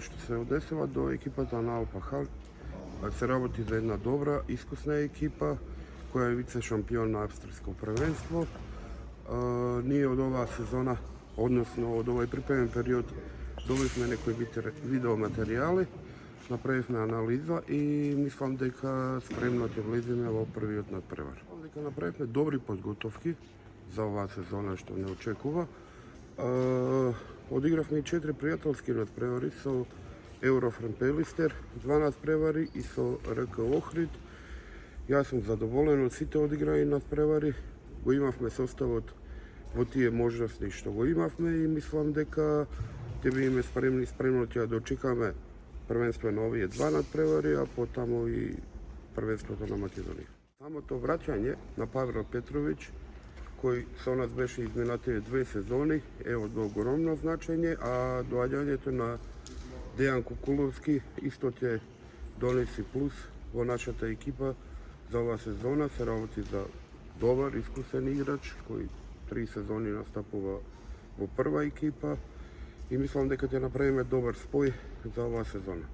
što se odneseva do ekipata na Alpahal, se работи za jedna dobra, iskusna ekipa koja je vice šampion na avstrijsko prvenstvo. Nije od ova sezona, odnosno od ovaj pripremen period, dobili smo neki video materijali, направили сме анализа и мислам дека спремно ќе влеземе во првиот надпревар. Дека направивме добри подготовки за оваа сезона што не очекува. Одигравме и 4 пријателски надпревари со Eurofront Pelister, 2 надпревари и со РК Охрид. Јас сум задоволен од сите одиграни надпревари. Го имавме составот во тие можности што го имавме и мислам дека ќе бидеме спремно ќе да очекаме првенствено овие 2 надпревари, а потаму и првенството на Македонија. Самото враќање на Павел Петровиќ, кој со нас беше изминатите 2 сезони, е од огромно значење, а доаѓањето на Дејан Кукуловски исто ќе донеси плюс во нашата екипа за оваа сезона. Се работи за добар, искусен играч, кој 3 сезони настапува во прва екипа и мислам дека ќе направиме добар спој за оваа сезона.